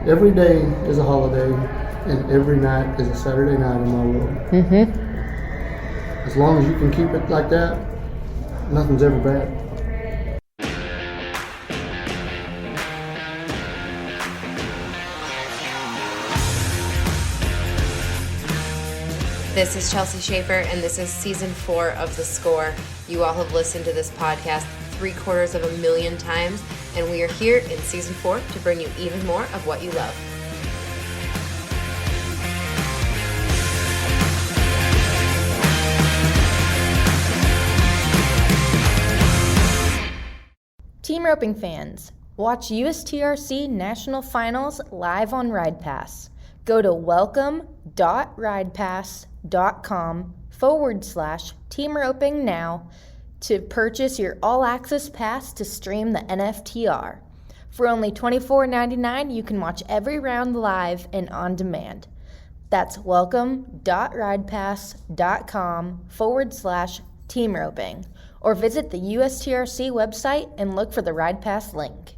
Every day is a holiday, and every night is a Saturday night in my world. As long as you can keep it like that, nothing's ever bad. This is Chelsea Schaefer, and this is Season 4 of The Score. You all have listened to this podcast 750,000 times, and we are here in Season 4 to bring you even more of what you love. Team roping fans, watch USTRC National Finals live on RidePass. Go to welcome.ridepass.com/team roping now to purchase your all-access pass to stream the NFTR. For only $24.99, you can watch every round live and on demand. That's welcome.ridepass.com/team roping. Or visit the USTRC website and look for the RidePass link.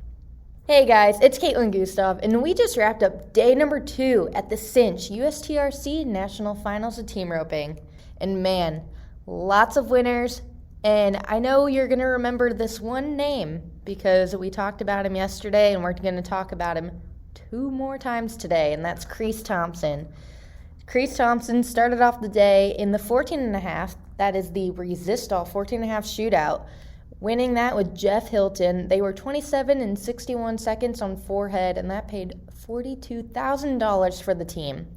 Hey guys, it's Caitlin Gustav, and we just wrapped up day number 2 at the Cinch USTRC National Finals of Team Roping. And man, lots of winners, and I know you're going to remember this one name because we talked about him yesterday, and we're going to talk about him 2 more times today, and that's Crease Thompson. Crease Thompson started off the day in the 14.5, that is the Resistol 14.5 shootout, winning that with Jeff Hilton. They were 27 and 61 seconds on forehead, and that paid $42,000 for the team.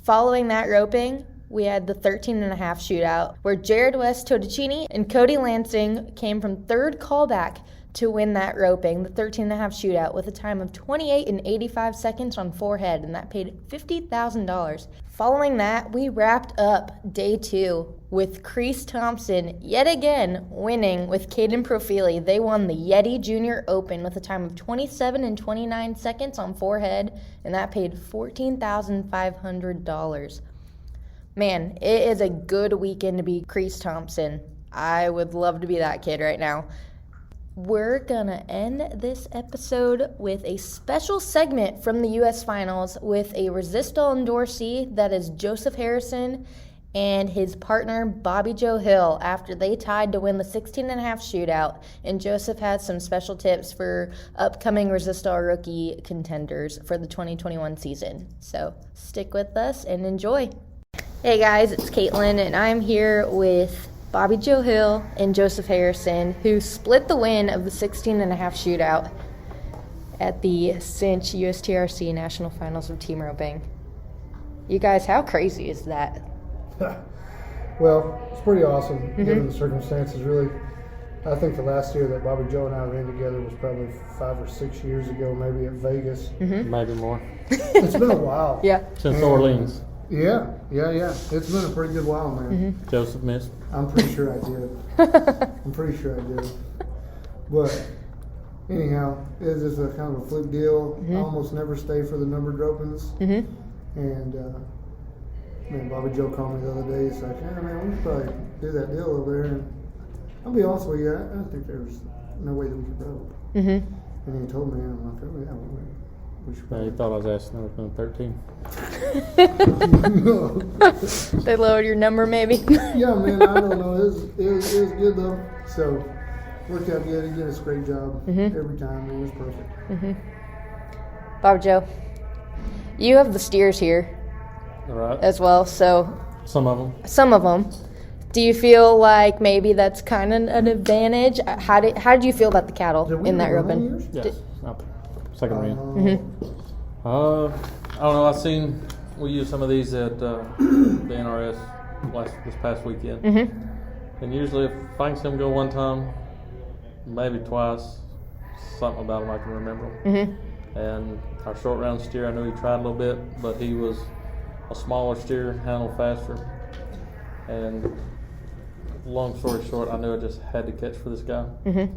Following that roping, we had the 13.5 shootout, where Jared West Totticini and Cody Lansing came from third callback to win that roping, the 13.5 shootout, with a time of 28 and 85 seconds on forehead, and that paid $50,000. Following that, we wrapped up day 2 with Crease Thompson yet again winning with Caden Profili. They won the YETI Jr. Open with a time of 27 and 29 seconds on forehead, and that paid $14,500. Man, it is a good weekend to be Crease Thompson. I would love to be that kid right now. We're gonna end this episode with a special segment from the U.S. Finals with a Resistol Endorsee, that is Joseph Harrison, and his partner Bobby Joe Hill, after they tied to win the 16.5 shootout. And Joseph has some special tips for upcoming Resistol rookie contenders for the 2021 season. So stick with us and enjoy. Hey guys, it's Caitlin, and I'm here with Bobby Joe Hill and Joseph Harrison, who split the win of the 16.5 shootout at the Cinch USTRC National Finals of Team Roping. You guys, how crazy is that? Well, it's pretty awesome given the circumstances, really. I think the last year that Bobby Joe and I ran together was probably 5 or 6 years ago, maybe at Vegas. Maybe more. It's been a while. Yeah. Since Orleans. Yeah. It's been a pretty good while, man. Joseph missed. I'm pretty sure I did. But anyhow, it's just a kind of a fluke deal. I almost never stay for the numbered ropings. And man, Bobby Joe called me the other day. He's like, "Hey man, we should probably do that deal over there." And I'll be honest with you, I don't think there was no way that we could rope. And he told me, and I'm like, "Oh yeah, we should." Yeah, he thought I was asking him to 13. They lowered your number, maybe? Yeah, man, I don't know. It was good though. So worked out good. He did a great job every time. It was perfect. Bobby Joe, you have the steers here All right. as well, so Some of them. Do you feel like maybe that's kind of an advantage? How did you feel about the cattle in that roping? Yes. Second ring. I don't know. We used some of these at the NRS this past weekend. And usually if I can see them go one time, maybe twice, something about them I can remember. And our short round steer, I know he tried a little bit, but he was a smaller steer, handled faster. And long story short, I knew I just had to catch for this guy. And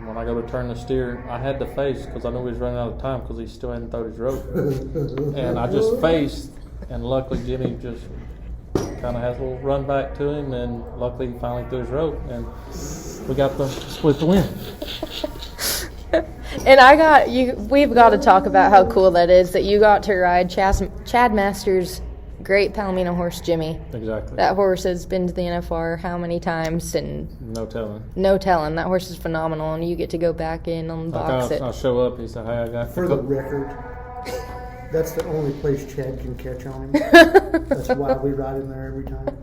when I go to turn the steer, I had to face because I knew he was running out of time because he still hadn't thrown his rope. And I just faced, and luckily Jimmy just kind of has a little run back to him, and luckily he finally threw his rope, and we got the split the win. And we've got to talk about how cool that is that you got to ride Chad Masters' great Palomino horse, Jimmy. Exactly. That horse has been to the NFR how many times, and No telling. no telling. That horse is phenomenal, and you get to go back in and box it. I'll show up. He said, "Hey, I got For the record, that's the only place Chad can catch on him. That's why we ride him there every time.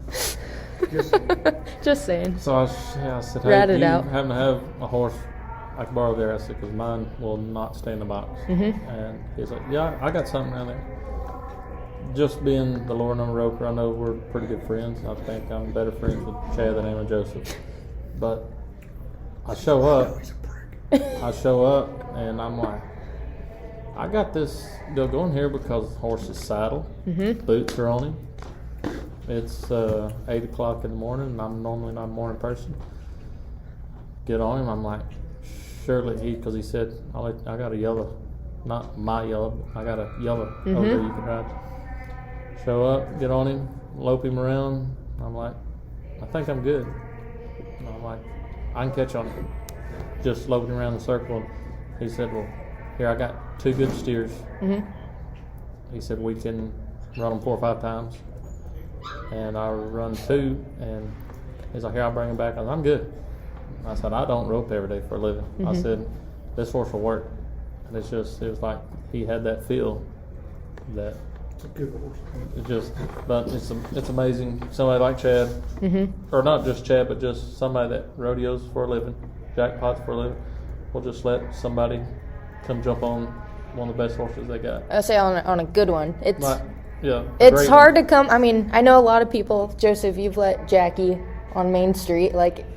Just saying. So I said, "Hey, Rat do it you out. happen to have a horse I can borrow there?" I said, "Because mine will not stay in the box." Mm-hmm. And he's like, "Yeah, I got something around there." Just being the lower number roper, I know we're pretty good friends. I think I'm better friends with Chad than I am with Joseph. But I show up, and I'm like, I got this deal going here because the horse is saddled, boots are on him. It's 8 o'clock in the morning, and I'm normally not a morning person. Get on him, I'm like, surely because he said, I got a yellow, not my yellow, but I got a yellow over there you can ride. Show up, get on him, lope him around. I'm like, I think I'm good. And I'm like, I can catch on him. Just loping around the circle. He said, well, here, I got 2 good steers. He said, we can run them 4 or 5 times. And I run 2, and he's like, here, I'll bring him back. I'm good. I said, I don't rope every day for a living. I said, this horse will work. And it was like he had that feel that It's a good horse. But it's amazing. Somebody like Chad, or not just Chad, but just somebody that rodeos for a living, jackpots for a living, will just let somebody come jump on one of the best horses they got. I say on a good one. It's It's hard to come. I mean, I know a lot of people. Joseph, you've let Jackie on Main Street. Like,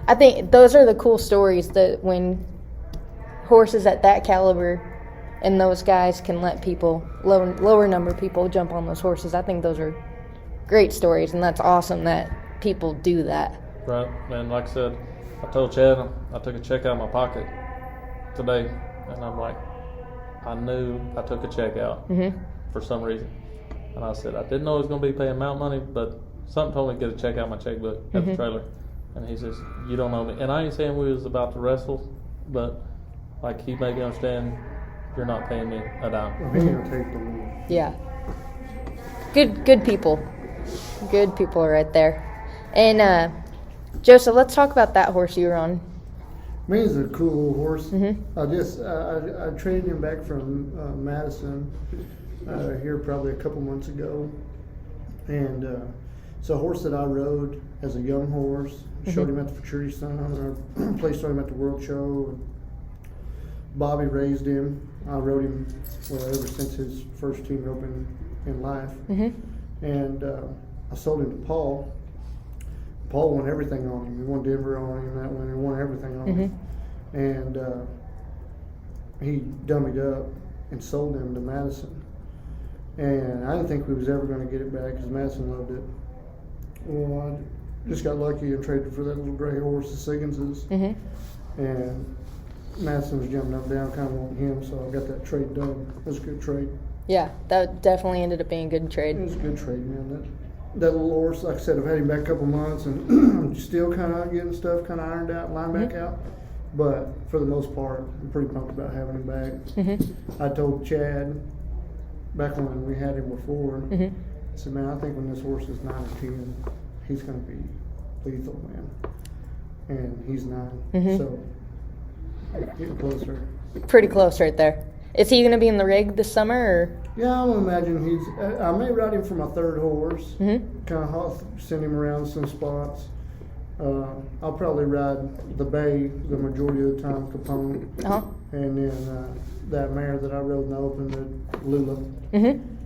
I think those are the cool stories that when horses at that caliber and those guys can let people, lower number people, jump on those horses. I think those are great stories, and that's awesome that people do that. Right, and like I said, I told Chad I took a check out of my pocket today, and I'm like, I knew I took a check out for some reason. And I said, I didn't know I was going to be paying amount money, but something told me to get a check out of my checkbook at the trailer. And he says, you don't know me. And I ain't saying we was about to wrestle, but like he made me understand, you're not paying me a dime. Well, he's going to take the lead. Yeah. Good people. Good people right there. And Joseph, let's talk about that horse you were on. He's a cool little horse. I traded him back from Madison here probably a couple months ago, and it's a horse that I rode as a young horse. Showed him at the Futurity Sun, or placed on him at the World Show. Bobby raised him. I rode him ever since his first team roping in life, and I sold him to Paul. Paul won everything on him. He won Denver on him that one. He won everything on him. And he dummied up and sold him to Madison. And I didn't think we was ever going to get it back because Madison loved it. Well, I just got lucky and traded for that little gray horse, the Sigginses. And Madison was jumping up and down, kind of wanting him, so I got that trade done. It was a good trade. Yeah, that definitely ended up being a good trade. It was a good trade, man. That little horse, like I said, I've had him back a couple months and I'm still kind of getting stuff kind of ironed out, lined back out. But for the most part, I'm pretty pumped about having him back. I told Chad back when we had him before, I said, man, I think when this horse is 9 or 10, he's going to be lethal, man. And he's 9. So, getting closer. Pretty close right there. Is he going to be in the rig this summer? Or? Yeah, I would imagine I may ride him for my 3rd horse. Kind of send him around some spots. I'll probably ride the Bay the majority of the time, Capone. And then that mare that I rode in the Open, the Lula.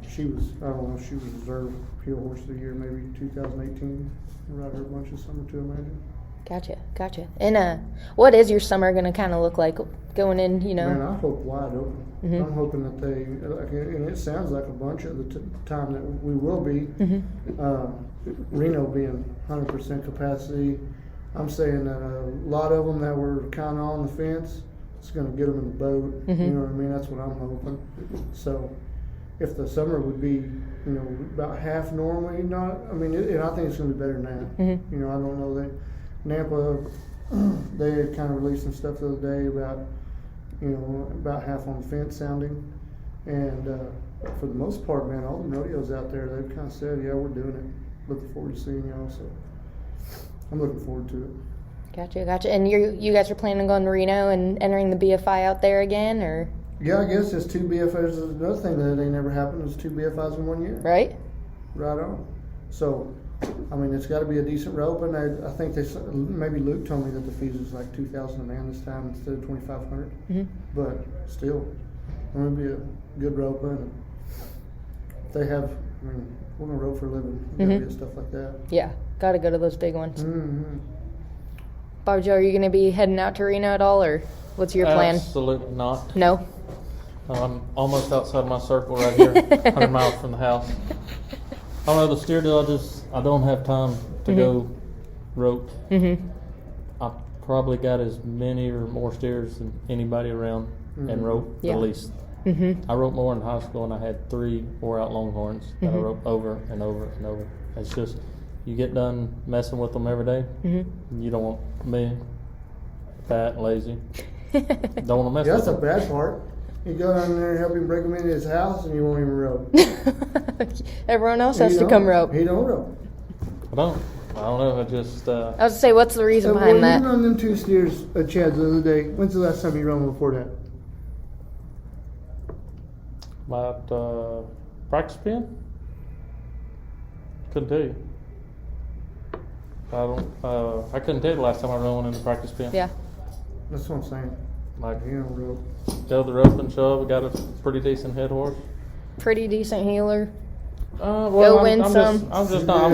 She was, I don't know, she was reserved Pure Horse of the Year, maybe 2018. I ride her a bunch of summer too, imagine. Gotcha. And what is your summer going to kind of look like going in, Man, I hope wide open. I'm hoping that they, and it sounds like a bunch of the time that we will be, Reno being 100% capacity. I'm saying that a lot of them that were kind of on the fence, it's going to get them in the boat. You know what I mean? That's what I'm hoping. So if the summer would be, about half normally, and I think it's going to be better than that. I don't know that. Nampa, they had kind of released some stuff the other day about about half on the fence sounding. And for the most part, man, all the rodeos out there, they've kind of said, yeah, we're doing it. Looking forward to seeing y'all. So I'm looking forward to it. Gotcha. And you guys are planning on going to Reno and entering the BFI out there again, or? Yeah, I guess it's 2 BFIs. Another thing that ain't never happened was 2 BFIs in 1 year. Right. Right on. So, I mean, it's got to be a decent rope, and I think maybe Luke told me that the fees was like $2,000 a man this time instead of $2,500. Mm-hmm. But still, it's going to be a good rope, and they have. I mean, we're gonna rope for a living. You gotta get stuff like that. Yeah, gotta go to those big ones. Mm-hmm. Bob Joe, are you gonna be heading out to Reno at all, or what's your plan? Absolutely not. No. I'm almost outside my circle right here, 100 miles from the house. I don't know, the steer deal, I don't have time to go rope. Mm-hmm. I probably got as many or more steers than anybody around and rope, at least. Mm-hmm. I roped more in high school, and I had 3 wore-out longhorns that I roped over and over and over. It's just, you get done messing with them every day, you don't want me, fat and lazy. Don't want to mess with That's them. the bad part. You go down there and help him break him into his house, and you won't even rope. Everyone else has to come rope. He don't rope. I don't know. I just. I was to say, what's the reason So behind when that? you run them 2 steers at Chad's the other day, when's the last time you run them before that? About practice pen? Couldn't tell you. I couldn't tell you the last time I ran one in the practice pen. Yeah. That's what I'm saying. Like, You don't rope. go the rope and shove. We got a pretty decent head horse. Pretty decent healer. Well, win I'm some. I'm just not.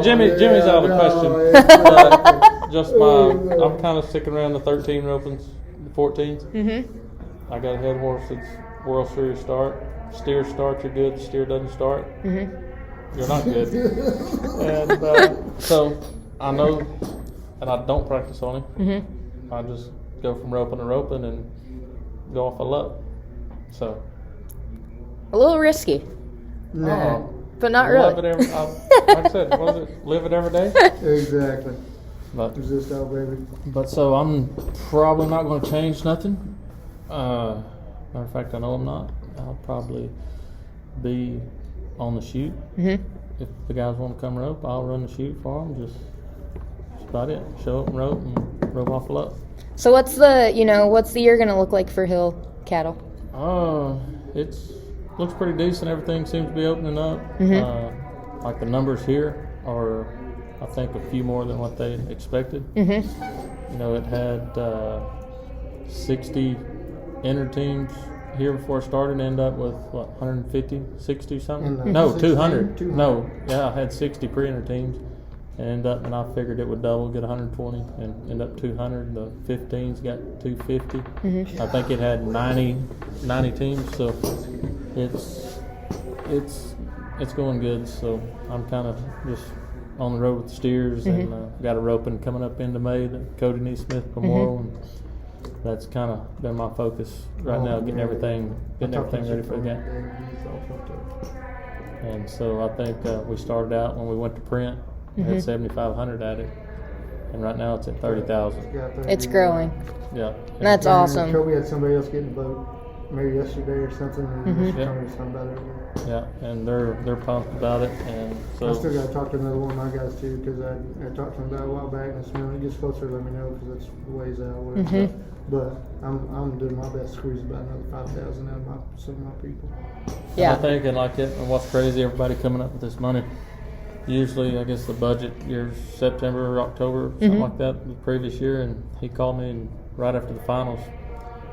Jimmy's out of the question. Yeah. Just I'm kind of sticking around the 13 ropings, the 14s. Mm-hmm. I got a head horse that's World Series start. Steer starts, you're good. Steer doesn't start, you're not good. And so I know, and I don't practice on him. I just go from roping to roping and go off a luck. So A little risky, Nah. but not love really. it every, like I said, what is it? Live it every day. Exactly. But Resist out, baby. so I'm probably not going to change nothing. Matter of fact, I know I'm not. I'll probably be on the shoot. If the guys want to come rope, I'll run the shoot for them. Just about it. Show up and rope off a luck. So what's the year gonna look like for hill cattle? It's looks pretty decent. Everything seems to be opening up. Like the numbers here are, I think, a few more than what they expected. It had 60 enter teams here before it started, and end up with 150, 60 something? No, 200. No, I had 60 pre-enter teams, and I figured it would double, get 120, and end up 200. The 15s got 250. I think it had 90 teams, so it's going good. So I'm kind of just on the road with the steers, and got a roping coming up into May, the Cody Neesmith Memorial, and that's kind of been my focus right now, getting everything ready for the game. And so I think we started out when we went to print, we had 7,500 at it, and right now it's at 30,000. It's growing. Yeah, That's awesome. We had somebody else getting a vote maybe yesterday or something, and just told me something about it. yeah, and they're pumped about it, and so I still got to talk to another one of my guys too, because I talked to him about it a while back, and I said, when it gets closer, let me know, because it's ways out. Whatever. But I'm doing my best to squeeze about another 5,000 out of some of my people. Yeah. I'm thinking like it, and what's crazy, everybody coming up with this money. Usually, I guess the budget year's September or October, something like that, the previous year, and he called me right after the finals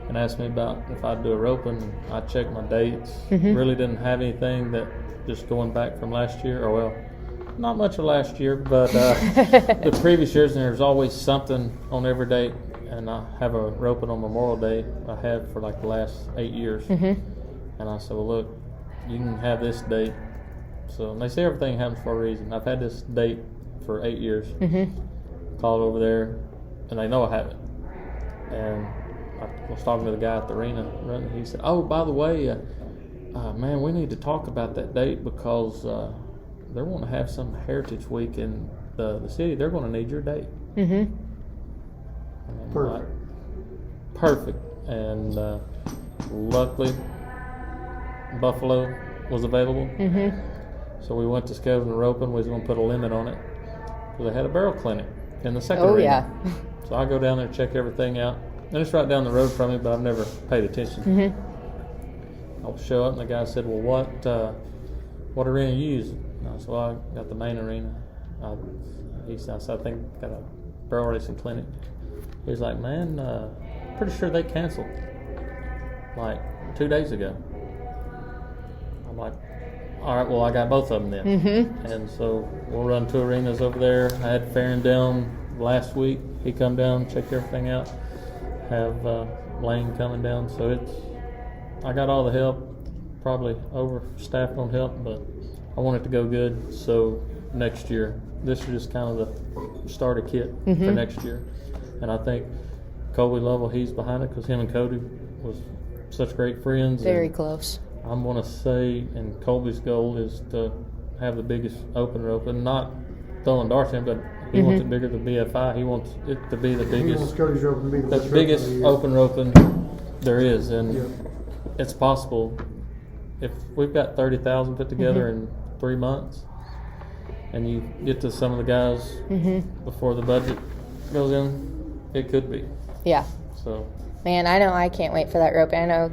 and asked me about if I'd do a roping. I checked my dates. Really didn't have anything, that just going back from last year, or well, not much of last year, but the previous years, and there's always something on every date. And I have a roping on Memorial Day. I have for like the last 8 years. And I said, well, look, you can have this date. So, and they say everything happens for a reason. I've had this date for 8 years. Called over there, and they know I have it. And I was talking to the guy at the arena. He said, oh, by the way, man, we need to talk about that date, because they're wanting to have some Heritage Week in the city. They're going to need your date. Perfect. Perfect. and luckily Buffalo was available. So we went to schedule the roping. We was going to put a limit on it. So they had a barrel clinic in the second arena. Yeah. So I go down there, check everything out. And it's right down the road from me, but I've never paid attention. I'll show up, and the guy said, well, what arena you using? And I said, well, I got the main arena. He said, I think got a barrel racing clinic. He's like, man, pretty sure they canceled like 2 days ago. I'm like, all right, well, I got both of them then. And so we'll run 2 arenas over there. I had Farron down last week. He come down, check everything out. Have Lane coming down. So I got all the help. Probably overstaffed on help, but I want it to go good. So next year, this is just kind of the starter kit for next year. And I think Colby Lovell, he's behind it because him and Cody was such great friends. Very close. I'm going to say, and Colby's goal is to have the biggest opener open, not throwing darts in, but he wants it bigger than BFI. He wants it to be the biggest. He wants Cody's open to be the biggest opener open there is, and it's possible. If we've got 30,000 put together in 3 months, and you get to some of the guys before the budget goes in, it could be. Yeah. So, man, I know I can't wait for that roping. I know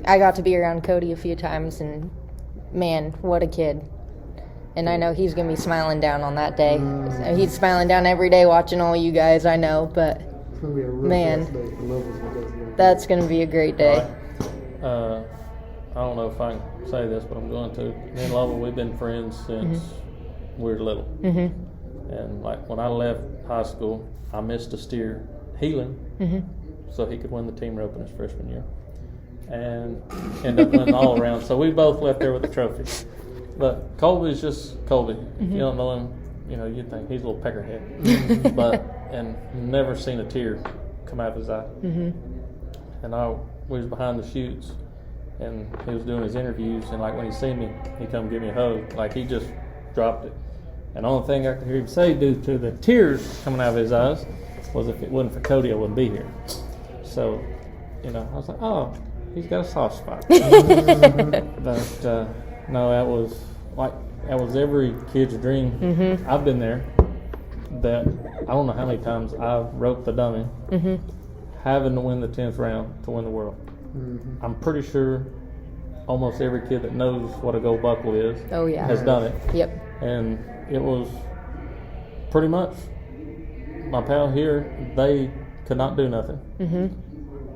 I got to be around Cody a few times, and man, what a kid. And I know he's going to be smiling down on that day. He's smiling down every day watching all you guys, I know, but It's going to be a real man, fast day for Lovell's. that's going to be a great day. I don't know if I can say this, but I'm going to. Me and Lovell, we've been friends since we were little. And like when I left high school, I missed a steer healing so he could win the team roping his freshman year. And ended up winning all around. So we both left there with the trophy. But Colby's just Colby. If you don't know him, you'd think he's a little peckerhead. And never seen a tear come out of his eye. And we was behind the chutes, and he was doing his interviews, and like when he seen me, he come give me a hug. Like he just dropped it. And the only thing I could hear him say due to the tears coming out of his eyes was if it wasn't for Cody, I wouldn't be here. So, I was like, oh, he's got a soft spot. But no, that was every kid's dream. I've been there. That I don't know how many times I've roped the dummy, having to win the 10th round to win the world. I'm pretty sure almost every kid that knows what a gold buckle is has done it. Yep. And it was pretty much my pal here, they could not do nothing.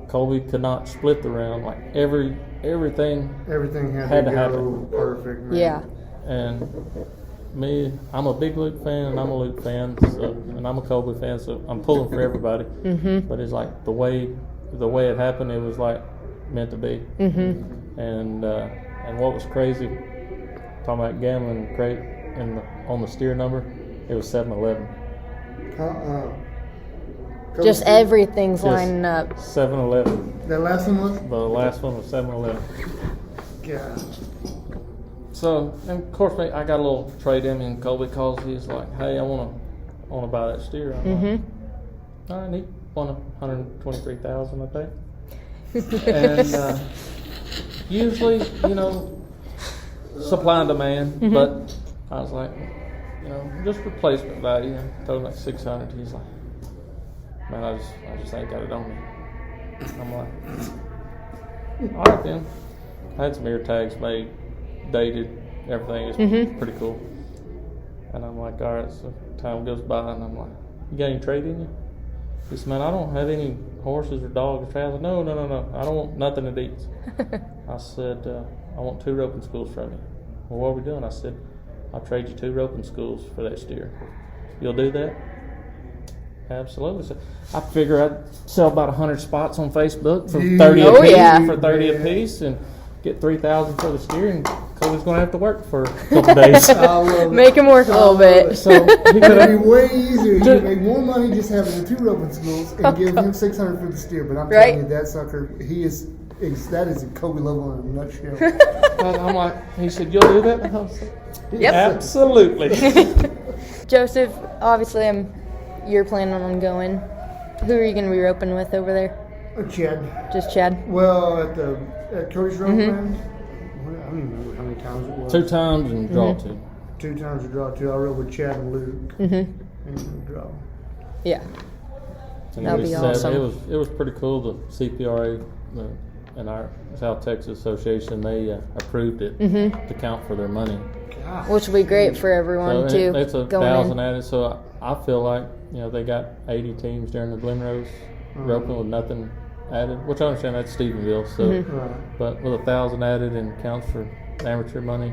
Colby could not split the round. Like everything had to happen Perfect, man. Yeah. And me, I'm a big Luke fan, and I'm a Luke fan, and I'm a Colby fan, so I'm pulling for everybody. But it's like the way it happened, it was like meant to be. And what was crazy, talking about gambling crate on the steer number, it was 7-11. Just everything's lining up. 7-11. That last one was? The last one was 7-11. God. So, and of course, I got a little trade in, and Colby calls. He's like, "Hey, I want to buy that steer." I'm like, "All right, he won $123,000, I think." And usually, supply and demand. But I was like, just replacement value. I told him like $600. He's like, "Man, I just ain't got it on me." I'm like, "All right then." I had some ear tags made, dated, everything is pretty cool. And I'm like, all right, so time goes by, and I'm like, "You got any trade in you?" He said, "Man, I don't have any horses or dogs or cows." No, I don't want nothing to eat. I said, "I want 2 roping schools from you." "Well, what are we doing?" I said, "I'll trade you 2 roping schools for that steer. You'll do that?" Absolutely. So I figure I'd sell about 100 spots on Facebook for 30 Oh, apiece, yeah. for 30 apiece, and get 3,000 for the steer, and Cody's going to have to work for a couple days. Make him work a little bit. So he could It'd be have, way easier. You could make more money just having the 2 roping schools and give him $600 for the steer. But I'm telling you, that sucker, that is a Kobe level in a nutshell. and I'm like, he said, "You'll do that?" And I was like, Yep. absolutely. Joseph, obviously you're planning on going. Who are you going to be roping with over there? Chad. Just Chad? Well, at Cody's Roadland, I don't even remember how many times it was. 2 times and draw 2. 2 times to draw 2. I rode with Chad and Luke. And the draw. Yeah. And That'd we be said awesome. It was pretty cool. The CPRA and our South Texas Association, they approved it to count for their money. Gosh. Which would be great for everyone, So too. it's a going 1,000 in. added. So I feel like they got 80 teams during the Glen Rose roping with nothing added, which I understand that's Stephenville. So, Right. but with 1,000 added and counts for amateur money,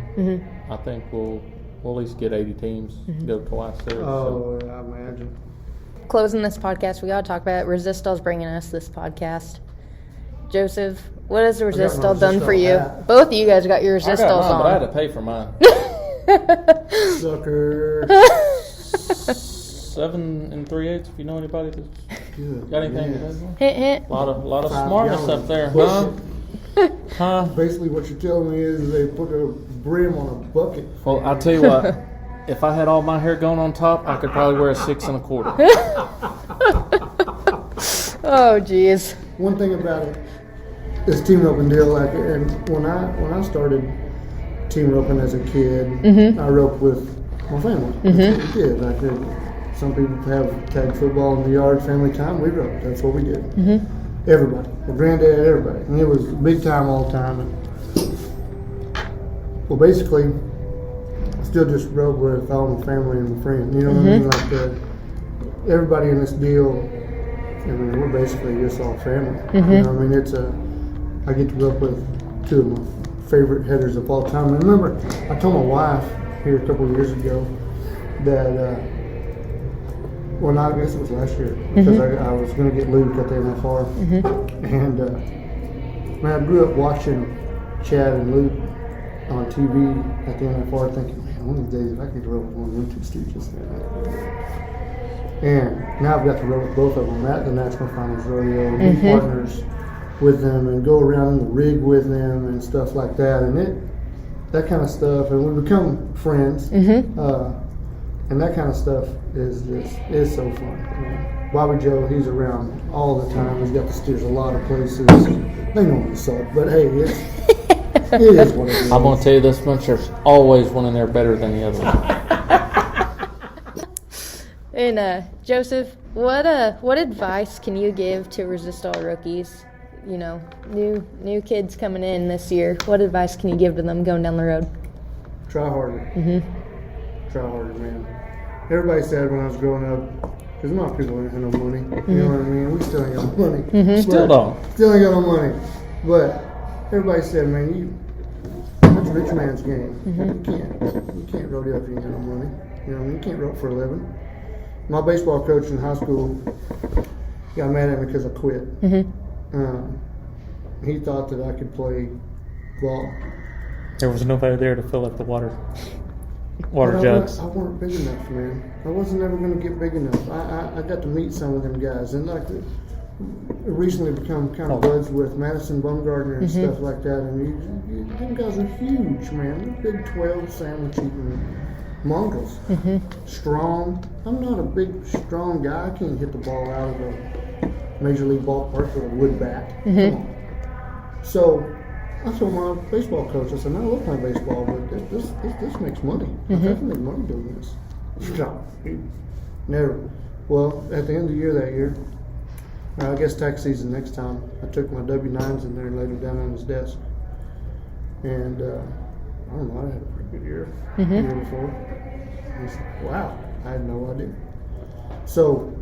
I think we'll at least get 80 teams go twice there. Oh, I imagine. Closing this podcast, we got to talk about it. Resistol's bringing us this podcast. Joseph, what has got my Resistol done for Resistol you? hat. Both of you guys got your I got Resistols mine, but I had on. to pay for mine. Sucker. 7 3/8. If you know anybody that's Good. got anything to Yes. do. Hint, hint. A lot of 5 smartness gallons. up there, huh? Bucket. Huh? Basically, what you're telling me is they put a brim on a bucket. Well, I'll tell you what. If I had all my hair going on top, I could probably wear a 6 1/4. Oh, jeez. One thing about it is team roping deal. Like, and when I started team roping as a kid, I roped with my family. That's what we did. Like, some people have tag football in the yard, family time. We roped. That's what we did. Everybody, my granddad, everybody, and it was big time all the time. And, well, basically, I still just rope with all my family and my friends. You know what I mean? Like everybody in this deal. I mean, we're basically just all family. You know what I mean? I get to rope with 2 of my favorite headers of all time. And remember, I told my wife here a couple of years ago that, well, I guess it was last year, because I was going to get Luke at the NFR. And, man, I grew up watching Chad and Luke on TV at the NFR thinking, man, one of these days if I could rope with one of them 2 stooges, man. And now I've got to rope with both of them at the National Finals Rodeo, and be partners with them and go around in the rig with them and stuff like that. And that kind of stuff, and we become friends. And that kind of stuff is so fun. Man. Bobby Joe, he's around all the time. He's got the steers a lot of places. They normally suck, but hey, it is what it is. I'm going to tell you this much: there's always one in there better than the other one. And Joseph, what advice can you give to Resistol rookies? You know, new kids coming in this year. What advice can you give to them going down the road? Try harder. Try harder, man. Everybody said when I was growing up, because a lot of people ain't had no money. You know what I mean? We still ain't got no money. Still don't. Still ain't got no money. But everybody said, man, that's a rich man's game. You can't rodeo if you ain't got no money. You know what I mean? You can't rope for a living. My baseball coach in high school got mad at me because I quit. He thought that I could play ball. There was nobody there to fill up the water But jugs. I weren't big enough, man. I wasn't ever going to get big enough. I got to meet some of them guys, and like recently become kind of buds with Madison Bumgardner and stuff like that. And them guys are huge, man. They're Big 12 sandwich eating mongrels. Strong. I'm not a big, strong guy. I can't hit the ball out of a Major League ballpark with a wood bat. Come on. So I told my baseball coach, I said, I love playing baseball, but this makes money. I definitely make money doing this. No, never. Well, at the end of the year that year, I guess tax season next time, I took my W-9s in there and laid them down on his desk. And I don't know, I had a pretty good year the year before. And he said, wow, I had no idea. So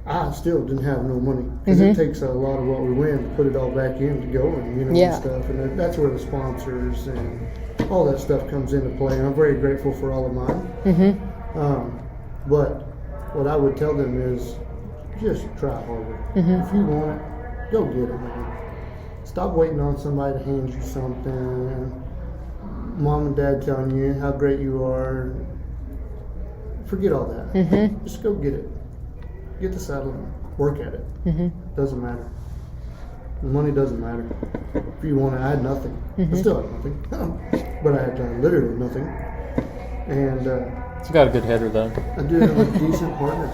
I still didn't have no money because it takes a lot of what we win to put it all back in to go and and stuff. And that's where the sponsors and all that stuff comes into play. And I'm very grateful for all of mine. But what I would tell them is just try harder. If you want it, go get it, man. Stop waiting on somebody to hand you something. Mom and dad telling you how great you are. Forget all that. Just go get it. Get the saddle and work at it. Doesn't matter. The money doesn't matter. If you want it, I had nothing. I still had nothing. But I had literally nothing. And You got a good header though. I do have a decent partner.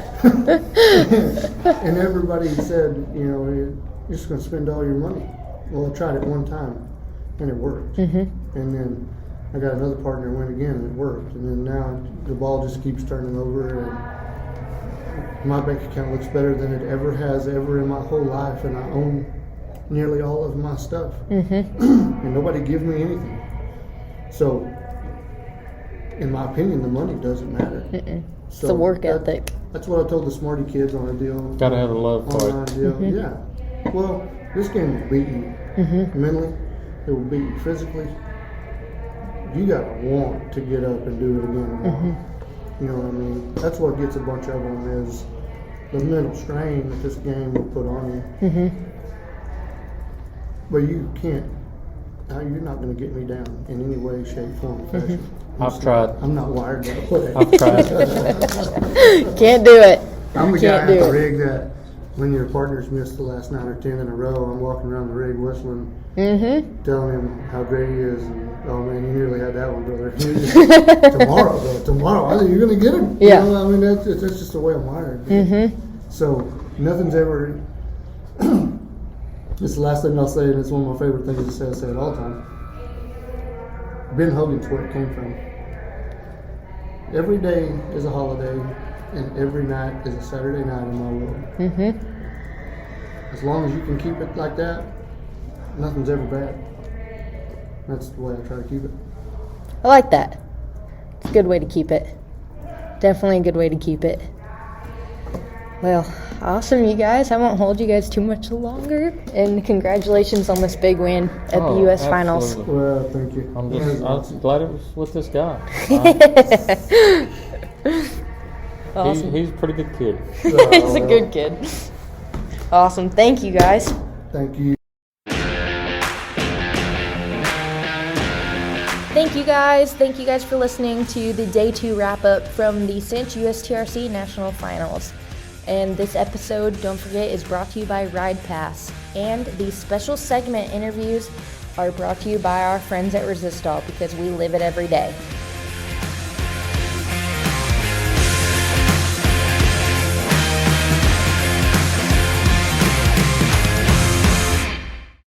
And everybody said, you know, you're just going to spend all your money. Well, I tried it one time, and it worked. And then I got another partner and went again, and it worked. And then now the ball just keeps turning over, and my bank account looks better than it ever has ever in my whole life, and I own nearly all of my stuff. And nobody gives me anything. So, in my opinion, the money doesn't matter. It's the work ethic. That's what I told the smarty kids on a deal. Gotta have a love for online it. deal. Yeah. Well, this game will beat you mentally. It will beat you physically. You gotta want to get up and do it again tomorrow. You know what I mean? That's what gets a bunch of them is the mental strain that this game will put on you. But you can't. You're not going to get me down in any way, shape, form, or fashion. I've tried. I'm not wired that way. I've tried. Can't do it. I'm the guy Can't at do the it. rig that when your partner's missed the last 9 or 10 in a row, I'm walking around the rig whistling, telling him how great he is, and oh man, you nearly had that one, brother. Tomorrow, though, tomorrow, you're going to get him. Yeah. You know, I mean, that's just the way I'm wired. So nothing's ever. It's the last thing I'll say, and it's one of my favorite things to say. I say it all the time. Ben Hogan's where it came from. Every day is a holiday, and every night is a Saturday night in my world. As long as you can keep it like that, nothing's ever bad. That's the way I try to keep it. I like that. It's a good way to keep it. Definitely a good way to keep it. Well, awesome, you guys. I won't hold you guys too much longer. And congratulations on this big win at the U.S. Finals. Absolutely. Well, thank you. I'm glad it was with this guy. Awesome. He's a pretty good kid. He's a good kid. Awesome. Thank you, guys. Thank you. Thank you guys. Thank you guys for listening to the Day 2 wrap-up from the Cinch USTRC National Finals. And this episode, don't forget, is brought to you by RidePass. And these special segment interviews are brought to you by our friends at Resistol because we live it every day.